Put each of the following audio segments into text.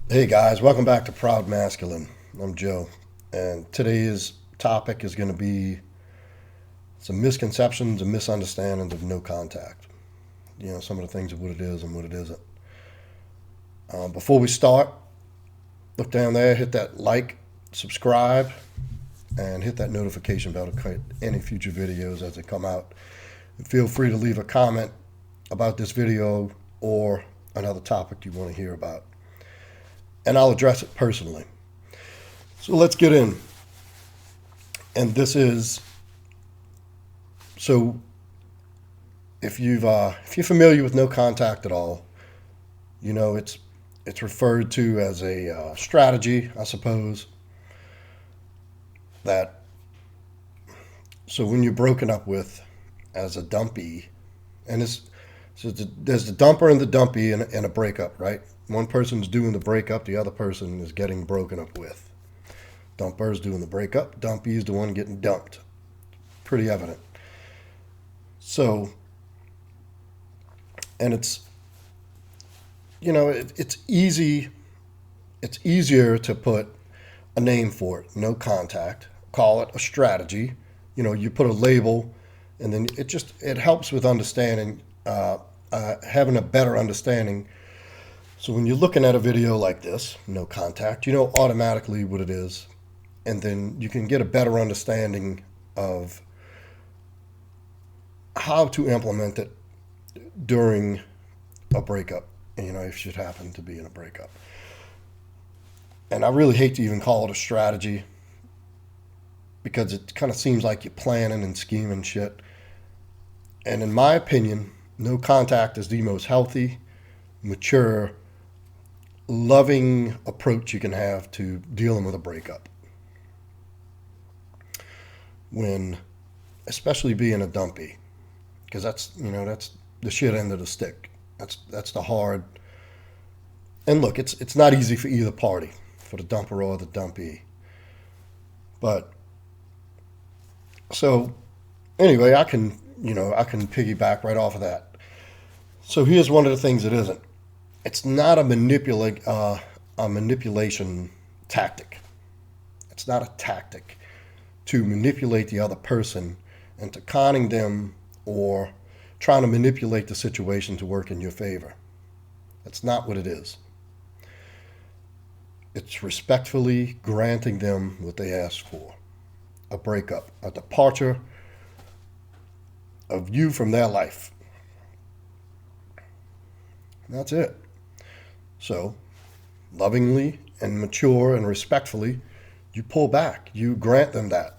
Hey guys, welcome back to Proud Masculine. I'm Joe, and today's topic is going to be some misconceptions and misunderstandings of no contact. Some of the things of what it is and what it isn't. Before we start, look down there, hit that like, subscribe, and hit that notification bell to get any future videos as they come out. And feel free to leave a comment about this video or another topic you want to hear about, and I'll address it personally. So let's get in. And this is so if you're familiar with no contact at all, it's referred to as a strategy, I suppose. That so when you're broken up with as a dumpy, and there's the dumper and the dumpy in a breakup, right? One person's doing the breakup, the other person is getting broken up with. Dumper's doing the breakup, dumpy's the one getting dumped. Pretty evident. So, and it's easy. It's easier to put a name for it. No contact. Call it a strategy. You put a label, and then it helps with understanding, having a better understanding. So when you're looking at a video like this, no contact, you know automatically what it is, and then you can get a better understanding of how to implement it during a breakup. If it should happen to be in a breakup. And I really hate to even call it a strategy because it kind of seems like you're planning and scheming shit. And in my opinion, no contact is the most healthy, mature, loving approach you can have to dealing with a breakup. When, especially being a dumpy, because that's the shit end of the stick. That's the hard. And look, it's not easy for either party, for the dumper or the dumpy. But so anyway, I can piggyback right off of that. So here's one of the things it isn't. It's not a manipulation tactic. It's not a tactic to manipulate the other person into conning them or trying to manipulate the situation to work in your favor. That's not what it is. It's respectfully granting them what they ask for: a breakup, a departure of you from their life. That's it. So, lovingly and mature and respectfully, you pull back. You grant them that.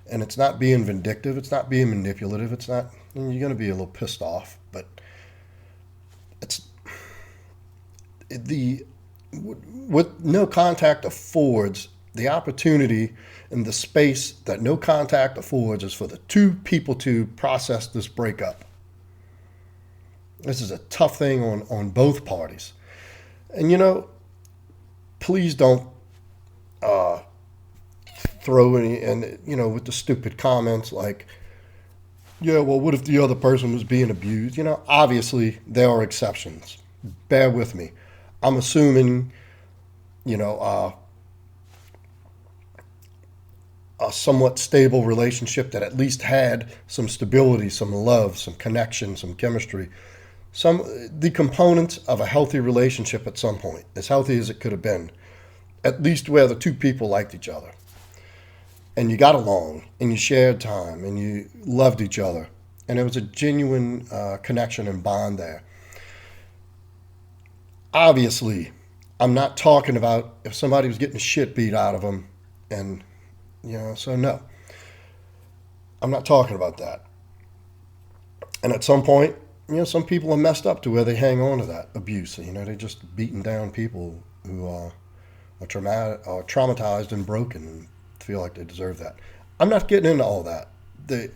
And it's not being vindictive. It's not being manipulative. It's not, you're going to be a little pissed off, but it's the, what no contact affords, the opportunity and the space that no contact affords is for the two people to process this breakup. This is a tough thing on both parties. And please don't throw any, and with the stupid comments like, yeah, well, what if the other person was being abused? Obviously there are exceptions. Bear with me. I'm assuming, you know, a somewhat stable relationship that at least had some stability, some love, some connection, some chemistry, some the components of a healthy relationship at some point, as healthy as it could have been, at least where the two people liked each other and you got along and you shared time and you loved each other and there was a genuine connection and bond there. Obviously, I'm not talking about if somebody was getting shit beat out of them, and so no, I'm not talking about that. And at some point, some people are messed up to where they hang on to that abuse. They're just beating down people who are traumatized and broken and feel like they deserve that. I'm not getting into all that. And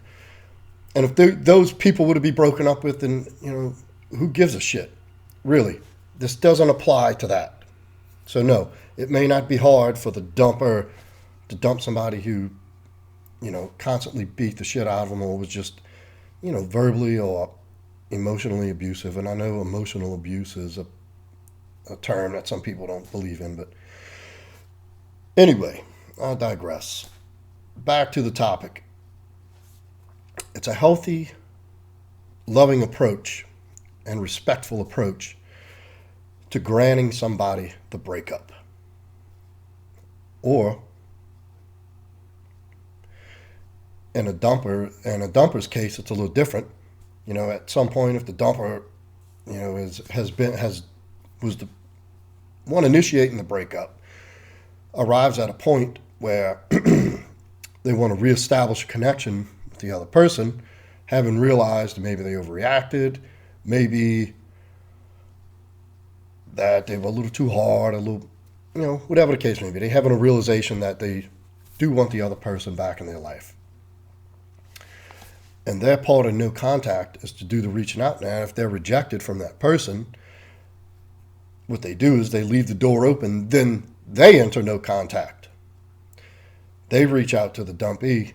if those people were to be broken up with, then who gives a shit? Really, this doesn't apply to that. So no, it may not be hard for the dumper to dump somebody who, constantly beat the shit out of them or was just, verbally or emotionally abusive. And I know emotional abuse is a term that some people don't believe in. But anyway, I digress. Back to the topic. It's a healthy, loving approach and respectful approach to granting somebody the breakup. Or in a dumper's case, it's a little different. At some point, if the dumper, was the one initiating the breakup, arrives at a point where they want to reestablish a connection with the other person, having realized maybe they overreacted, maybe that they were a little too hard, a little, whatever the case may be. They having a realization that they do want the other person back in their life. And their part of no contact is to do the reaching out. Now, if they're rejected from that person, what they do is they leave the door open, then they enter no contact. They reach out to the dumpee,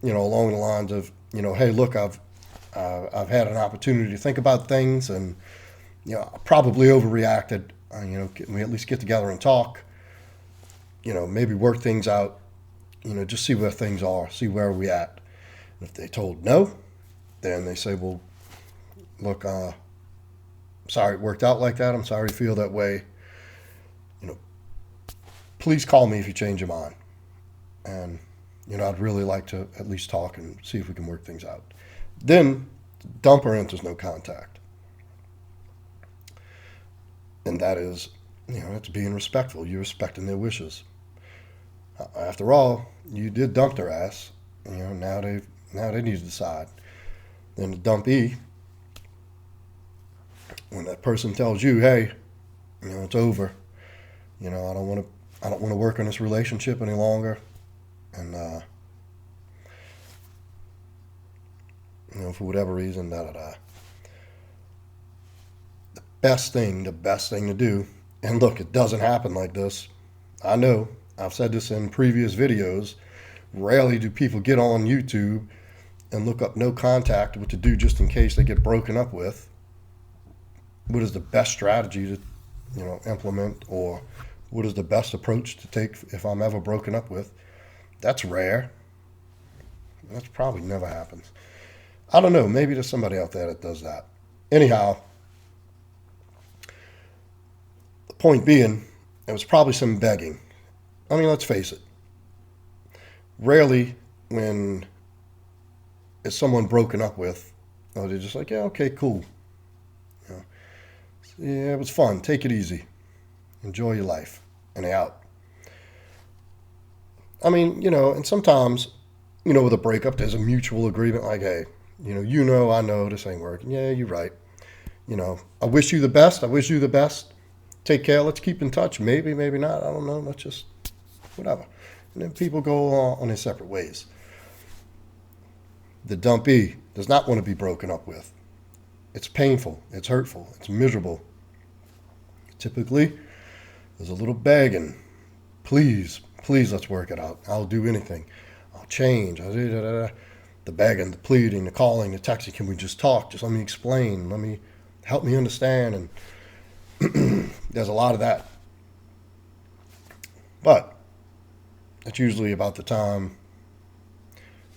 along the lines of, hey, look, I've had an opportunity to think about things, and I probably overreacted. Can we at least get together and talk? Maybe work things out. Just see where things are, see where we're at. And if they told no, then they say, well, look, sorry it worked out like that. I'm sorry you feel that way. Please call me if you change your mind. And, I'd really like to at least talk and see if we can work things out. Then the dumper enters no contact. And that is, it's being respectful. You're respecting their wishes. After all, you did dump their ass. Now they need to decide. Then the dumpee, when that person tells you, hey, it's over. I don't want to work on this relationship any longer. And for whatever reason, The best thing to do, and look, it doesn't happen like this. I know, I've said this in previous videos. Rarely do people get on YouTube and look up no contact, what to do just in case they get broken up with. What is the best strategy to, implement, or what is the best approach to take if I'm ever broken up with? That's rare. That's probably never happens. I don't know. Maybe there's somebody out there that does that. Anyhow, the point being, it was probably some begging. I mean, let's face it. Rarely when it's someone broken up with, they're just like, yeah, okay, cool. Yeah, it was fun. Take it easy. Enjoy your life. And they out. I mean, and sometimes, with a breakup, there's a mutual agreement like, hey, I know this ain't working. Yeah, you're right. I wish you the best. I wish you the best. Take care. Let's keep in touch. Maybe, maybe not. I don't know. Let's just, whatever. And then people go on their separate ways. The dumpee does not want to be broken up with. It's painful. It's hurtful. It's miserable. Typically, there's a little begging. Please, let's work it out. I'll do anything. I'll change. The begging, the pleading, the calling, the texting. Can we just talk? Just let me explain. Help me understand. And there's a lot of that. But that's usually about the time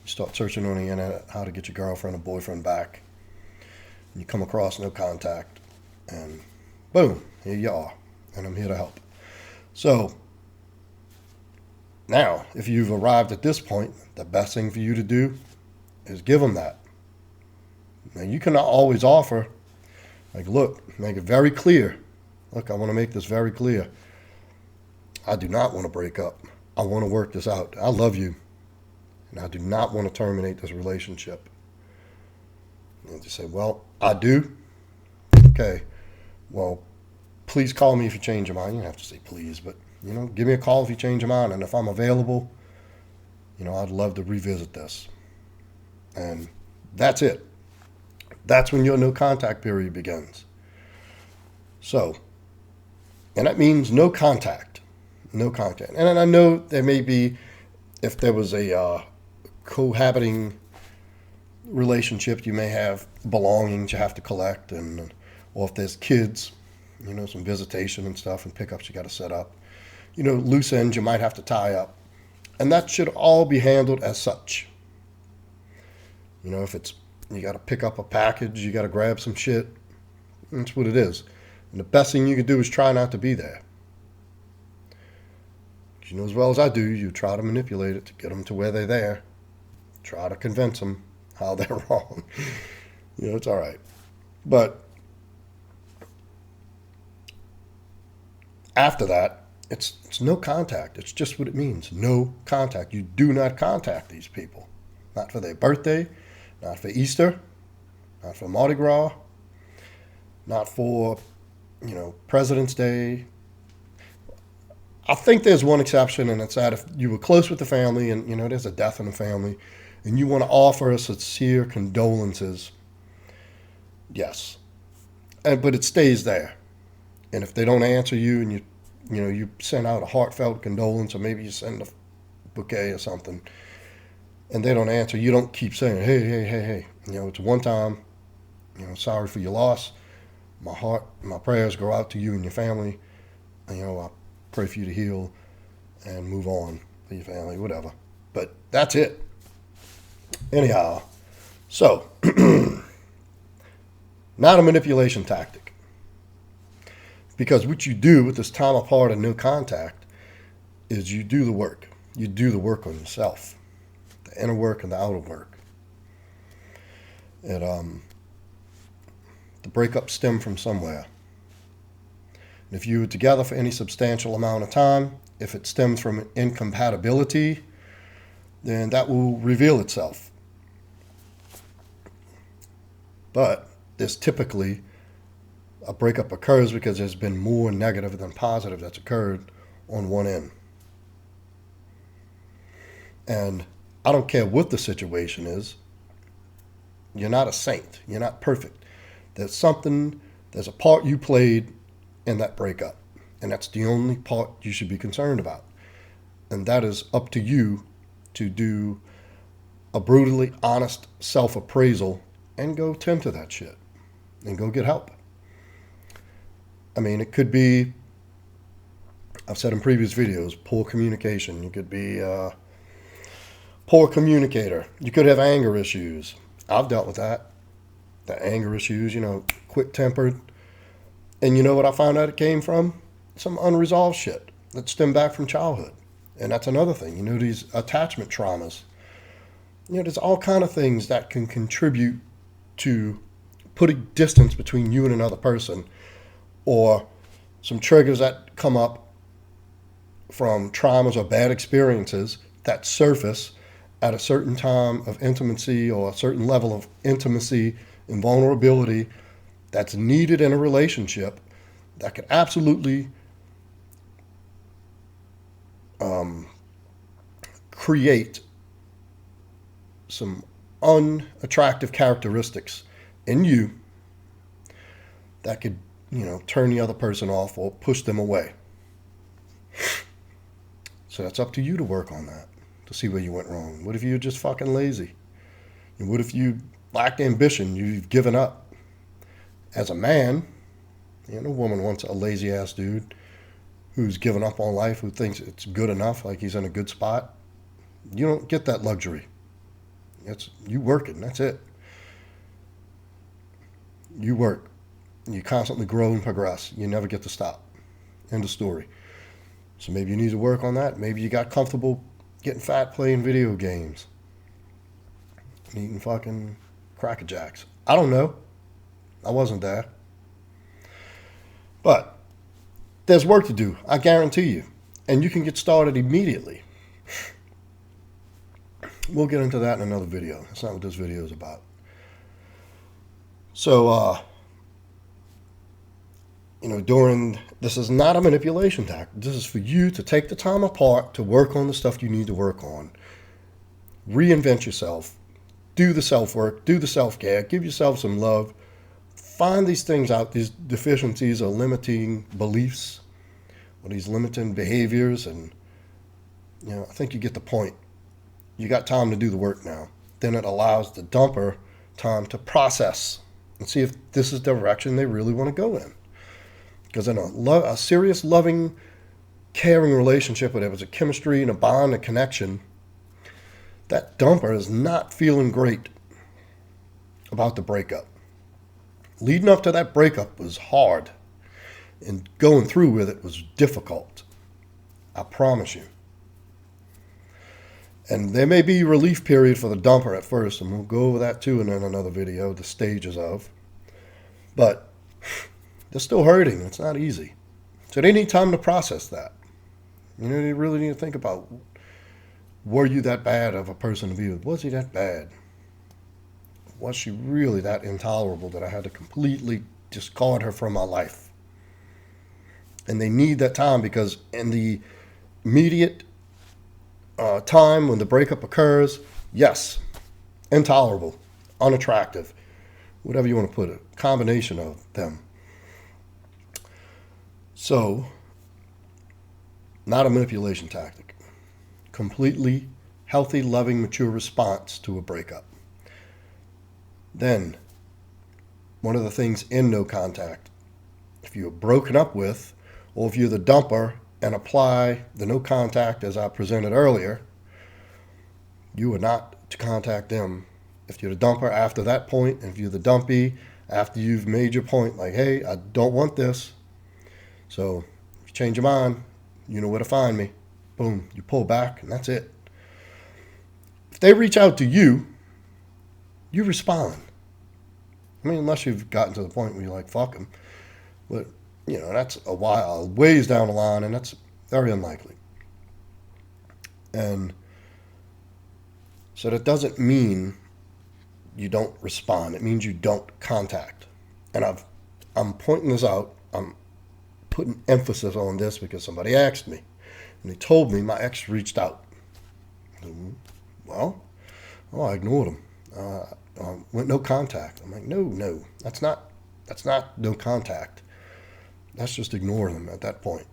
you start searching on the internet how to get your girlfriend or boyfriend back. And you come across no contact. And boom, here you are. And I'm here to help. So now, if you've arrived at this point, the best thing for you to do is give them that. Now, you cannot always offer, like, look, make it very clear. Look, I want to make this very clear. I do not want to break up. I want to work this out. I love you. And I do not want to terminate this relationship. And they say, well, I do. Okay. Well, please call me if you change your mind. You don't have to say please, but, give me a call if you change your mind. And if I'm available, I'd love to revisit this. And that's it. That's when your no contact period begins. So, and that means no contact. No contact. And I know there may be, if there was a cohabiting relationship, you may have belongings you have to collect, or if there's kids, some visitation and stuff and pickups you got to set up. Loose ends you might have to tie up. And that should all be handled as such. If it's, you got to pick up a package, you got to grab some shit, that's what it is. And the best thing you can do is try not to be there. As well as I do, you try to manipulate it to get them to where they're there. Try to convince them how they're wrong. It's all right. But after that, it's no contact. It's just what it means. No contact. You do not contact these people. Not for their birthday, not for Easter, not for Mardi Gras, not for, President's Day. I think there's one exception, and it's that if you were close with the family and, there's a death in the family and you want to offer sincere condolences, yes. But it stays there. And if they don't answer you and you send out a heartfelt condolence, or maybe you send a bouquet or something, and they don't answer, you don't keep saying, hey. It's one time, sorry for your loss. My prayers go out to you and your family. I pray for you to heal and move on for your family, whatever. But that's it. Anyhow, so, not a manipulation tactic. Because what you do with this time apart and no contact is you do the work. You do the work on yourself. The inner work and the outer work. The breakup stemmed from somewhere. And if you were together for any substantial amount of time, if it stems from an incompatibility, then that will reveal itself. But there's typically a breakup occurs because there's been more negative than positive that's occurred on one end. And I don't care what the situation is. You're not a saint. You're not perfect. There's a part you played in that breakup. And that's the only part you should be concerned about. And that is up to you to do a brutally honest self-appraisal and go tend to that shit. And go get help. I mean, it could be, I've said in previous videos, poor communication. You could be a poor communicator. You could have anger issues. I've dealt with that. The anger issues, quick-tempered. And you know what I found out it came from? Some unresolved shit that stemmed back from childhood. And that's another thing. These attachment traumas. There's all kind of things that can contribute to putting distance between you and another person, or some triggers that come up from traumas or bad experiences that surface at a certain time of intimacy or a certain level of intimacy and vulnerability that's needed in a relationship that could absolutely create some unattractive characteristics in you that could, turn the other person off or push them away. So that's up to you to work on that, to see where you went wrong. What if you're just fucking lazy? And what if you lacked ambition? You've given up. As a man, no woman wants a lazy ass dude who's given up on life, who thinks it's good enough, like he's in a good spot. You don't get that luxury. It's you working, that's it. You work. You constantly grow and progress. You never get to stop. End of story. So maybe you need to work on that. Maybe you got comfortable getting fat playing video games. And eating fucking Cracker Jacks. I don't know. I wasn't there. But there's work to do, I guarantee you. And you can get started immediately. We'll get into that in another video. That's not what this video is about. So, this is not a manipulation tactic. This is for you to take the time apart to work on the stuff you need to work on. Reinvent yourself. Do the self-work. Do the self-care. Give yourself some love. Find these things out, these deficiencies or limiting beliefs or these limiting behaviors. And, I think you get the point. You got time to do the work now. Then it allows the dumper time to process and see if this is the direction they really want to go in. Because in a serious, loving, caring relationship where there was a chemistry and a bond, a connection, that dumper is not feeling great about the breakup. Leading up to that breakup was hard, and going through with it was difficult. I promise you. And there may be a relief period for the dumper at first, and we'll go over that too in another video, the stages of. But they're still hurting. It's not easy. So they need time to process that. You know, they really need to think about, were you that bad of a person to be with? Was he that bad? Was she really that intolerable that I had to completely discard her from my life? And they need that time, because in the immediate time when the breakup occurs, yes, intolerable, unattractive, whatever you want to put it, combination of them. So, not a manipulation tactic. Completely healthy, loving, mature response to a breakup. Then, one of the things in no contact, if you're broken up with, or if you're the dumper and apply the no contact as I presented earlier, you are not to contact them. If you're the dumper after that point, and if you're the dumpy after you've made your point, like, hey, I don't want this, so if you change your mind, you know where to find me. Boom, you pull back, and that's it. If they reach out to you, you respond. I mean, unless you've gotten to the point where you're like, fuck them. But, you know, that's a while, ways down the line, and that's very unlikely. And so that doesn't mean you don't respond. It means you don't contact. And I'm pointing this out. I'm putting emphasis on this because somebody asked me. And they told me my ex reached out. Well, I ignored him. Went no contact. I'm like, no, that's not no contact. That's just ignoring them at that point.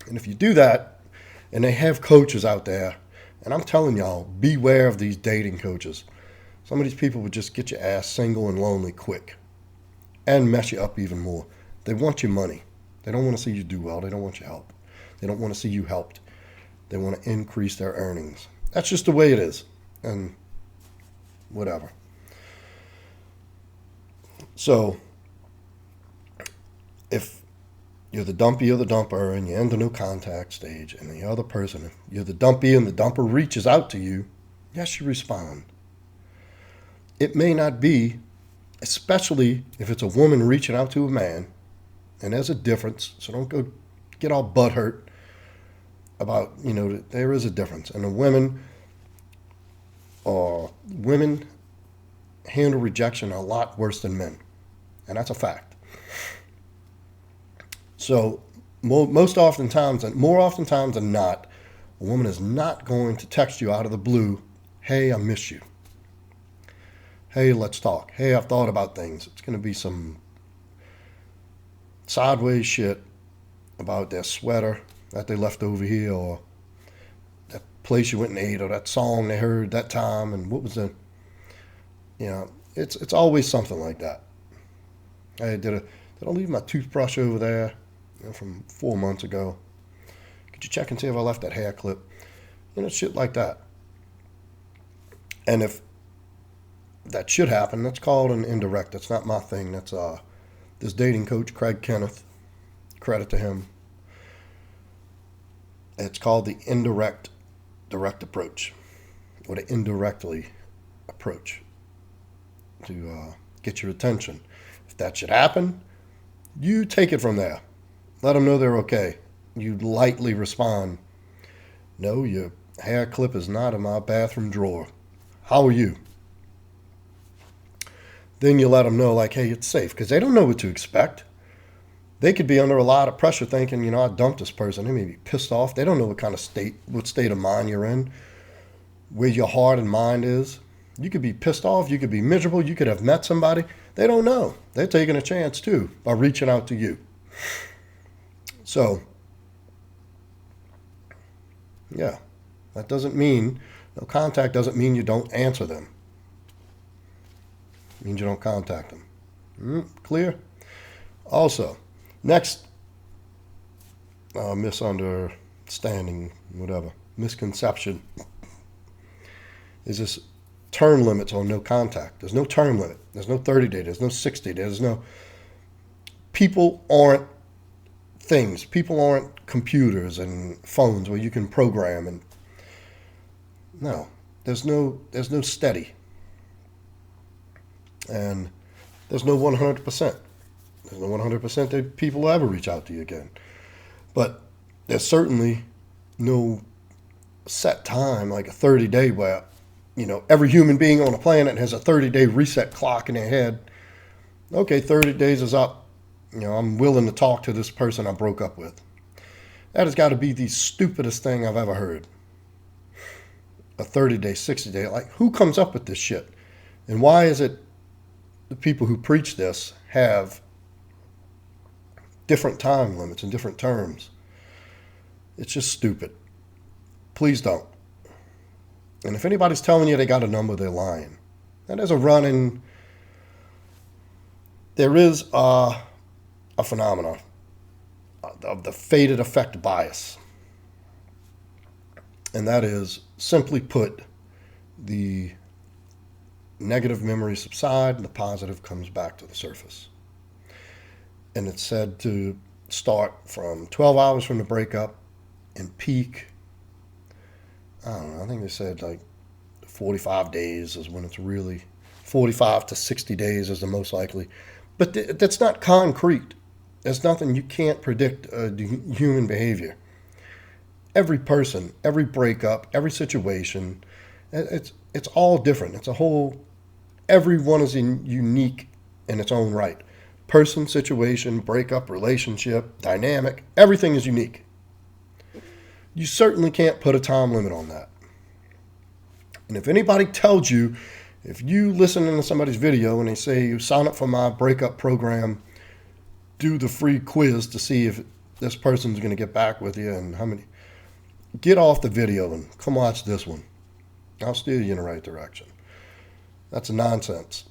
And if you do that, and they have coaches out there, and I'm telling y'all, beware of these dating coaches. Some of these people would just get your ass single and lonely quick and mess you up even more. They want your money. They don't want to see you do well. They don't want your help. They don't want to see you helped. They want to increase their earnings. That's just the way it is. And whatever. So, if you're the dumpy or the dumper and you're in the no contact stage, and the other person, if you're the dumpy and the dumper reaches out to you, yes, you respond. It may not be, especially if it's a woman reaching out to a man, and there's a difference, so don't go get all butthurt about, you know, there is a difference. And the women handle rejection a lot worse than men, and that's a fact. So more often times than not, a woman is not going to text you out of the blue, hey, I miss you. Hey, let's talk. Hey, I've thought about things. It's going to be some sideways shit about their sweater that they left over here, or that place you went and ate, or that song they heard that time, and what was the, you know, it's always something like that. Hey, did I leave my toothbrush over there, you know, from 4 months ago? Could you check and see if I left that hair clip? You know, shit like that. And if that should happen, that's called an indirect. That's not my thing. That's this dating coach, Craig Kenneth. Credit to him. It's called the direct approach, or the indirectly approach to get your attention. If that should happen, you take it from there. Let them know they're okay. You lightly respond. No, your hair clip is not in my bathroom drawer. How are you? Then you let them know, like, hey, it's safe, because they don't know what to expect. They could be under a lot of pressure thinking, you know, I dumped this person. They may be pissed off. They don't know what state of mind you're in, where your heart and mind is. You could be pissed off. You could be miserable. You could have met somebody. They don't know. They're taking a chance, too, by reaching out to you. So, yeah, that doesn't mean, no contact doesn't mean you don't answer them. It means you don't contact them. Clear? Also, Next, misunderstanding, whatever, misconception, is this term limits on no contact. There's no term limit. There's no 30 day. There's no 60 day. There's no. People aren't things. People aren't computers and phones where you can program and. No, there's no steady, and there's no 100%. There's no 100% that people will ever reach out to you again. But there's certainly no set time, like a 30-day where, every human being on the planet has a 30-day reset clock in their head. Okay, 30 days is up. I'm willing to talk to this person I broke up with. That has got to be the stupidest thing I've ever heard. A 30-day, 60-day, like who comes up with this shit? And why is it the people who preach this have different time limits and different terms? It's just stupid. Please don't. And if anybody's telling you they got a number, they're lying. That is a run-in. There is a phenomenon of the faded effect bias. And that is, simply put, the negative memories subside and the positive comes back to the surface. And it's said to start from 12 hours from the breakup and peak, I don't know, I think they said like 45 days is when it's really, 45 to 60 days is the most likely. But that's not concrete. There's nothing, you can't predict human behavior. Every person, every breakup, every situation, it's all different. It's a whole, everyone is unique in its own right. Person, situation, breakup, relationship, dynamic, everything is unique. You certainly can't put a time limit on that. And if anybody tells you, if you listen to somebody's video and they say you sign up for my breakup program, do the free quiz to see if this person's going to get back with you and how many, get off the video and come watch this one. I'll steer you in the right direction. That's nonsense.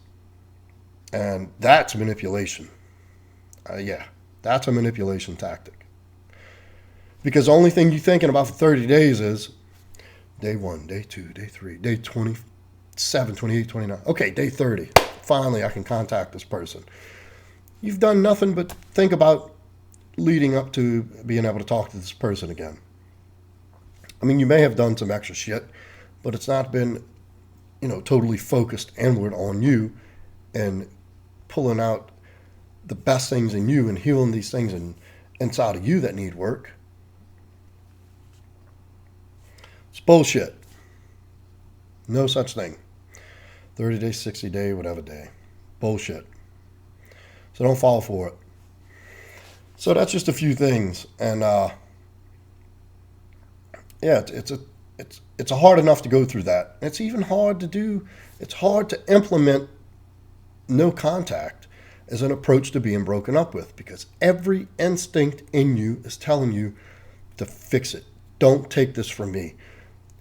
And that's manipulation. That's a manipulation tactic. Because the only thing you're thinking about for 30 days is day 1, day 2, day 3, day 27, 28, 29. Okay, day 30. Finally, I can contact this person. You've done nothing but think about leading up to being able to talk to this person again. I mean, you may have done some extra shit, but it's not been, totally focused inward on you and pulling out the best things in you and healing these things inside of you that need work. It's bullshit. No such thing. 30 day, 60 day, whatever day. Bullshit. So don't fall for it. So that's just a few things. And, it's hard enough to go through that. It's even hard to do. It's hard to implement no contact as an approach to being broken up with, because every instinct in you is telling you to fix it. Don't take this from me.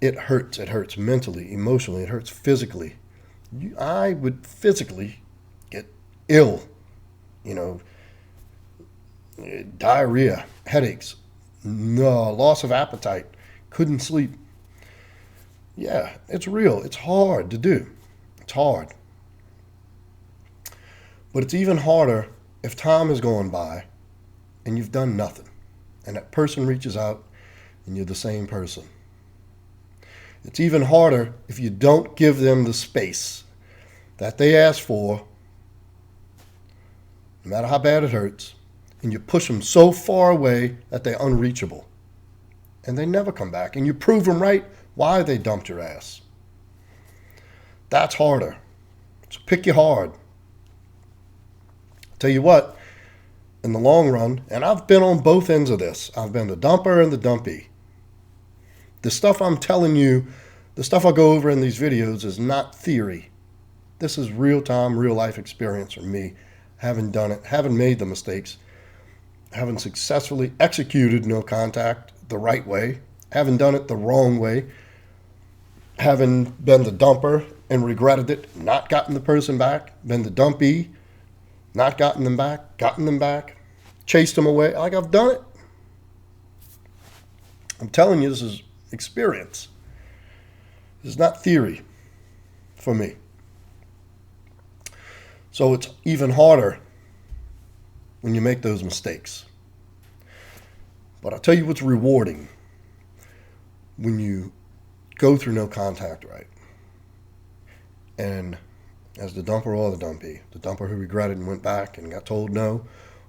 It hurts. It hurts mentally, emotionally. It hurts physically. I would physically get ill. Diarrhea, headaches, loss of appetite. Couldn't sleep. Yeah, it's real. It's hard to do. It's hard. But it's even harder if time has gone by and you've done nothing. And that person reaches out and you're the same person. It's even harder if you don't give them the space that they ask for, no matter how bad it hurts, and you push them so far away that they're unreachable. And they never come back. And you prove them right why they dumped your ass. That's harder. So pick your hard. Tell you what, in the long run, and I've been on both ends of this. I've been the dumper and the dumpy. The stuff I'm telling you, the stuff I go over in these videos is not theory. This is real time, real life experience from me. Having done it, having made the mistakes, having successfully executed no contact the right way, having done it the wrong way, having been the dumper and regretted it, not gotten the person back, been the dumpy, not gotten them back, gotten them back, chased them away. Like, I've done it. I'm telling you, this is experience. This is not theory for me. So it's even harder when you make those mistakes. But I'll tell you what's rewarding when you go through no contact right. And as the dumper or the dumpy, the dumper who regretted and went back and got told no,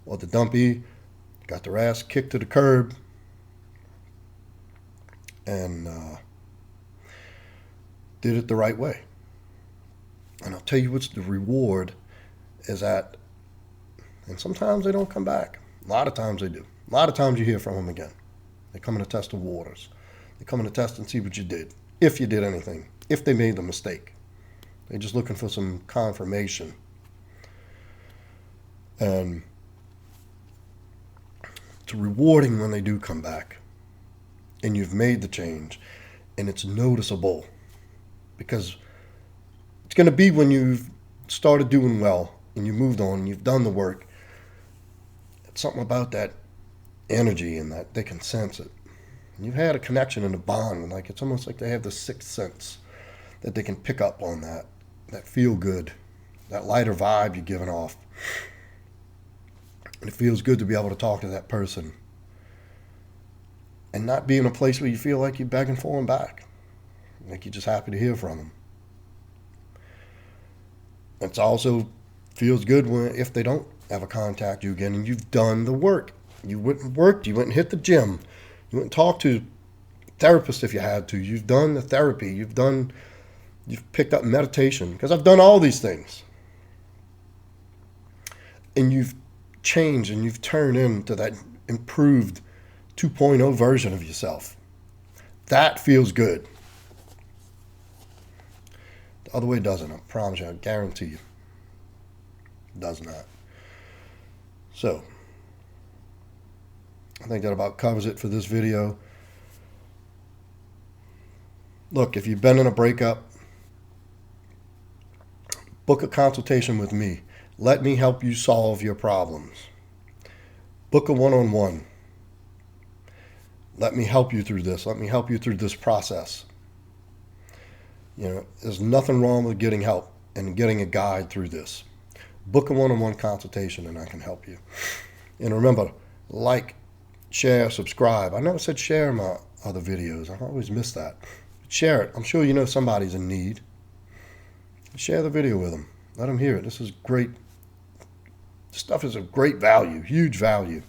or the dumpy got their ass kicked to the curb and did it the right way. And I'll tell you what's the reward is that, and sometimes they don't come back. A lot of times they do. A lot of times you hear from them again. They come in to test the waters. They come in to test and see what you did, if you did anything, if they made the mistake. They're just looking for some confirmation. And it's rewarding when they do come back and you've made the change and it's noticeable, because it's going to be when you've started doing well and you moved on and you've done the work. It's something about that energy and that they can sense it. And you've had a connection and a bond, like it's almost like they have the sixth sense that they can pick up on that feel good, that lighter vibe you're giving off. And it feels good to be able to talk to that person and not be in a place where you feel like you're begging for them back, like you're just happy to hear from them. It also feels good if they don't ever contact you again and you've done the work. You went and worked, you went and hit the gym, you went and talked to a therapist if you had to, you've done the therapy, you've picked up meditation, because I've done all these things. And you've changed and you've turned into that improved 2.0 version of yourself. That feels good. The other way doesn't, I promise you, I guarantee you. It does not. So, I think that about covers it for this video. Look, if you've been in a breakup, book a consultation with me. Let me help you solve your problems. Book a one-on-one. Let me help you through this. Let me help you through this process. You know, there's nothing wrong with getting help and getting a guide through this. Book a one-on-one consultation and I can help you. And remember, like, share, subscribe. I never said share my other videos. I always miss that. Share it. I'm sure you know somebody's in need. Share the video with them. Let them hear it. This is great. This stuff is of great value, huge value.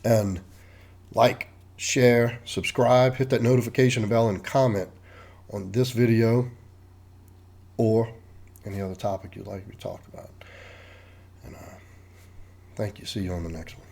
And like, share, subscribe, hit that notification bell, and comment on this video or any other topic you'd like to be talked about. And thank you. See you on the next one.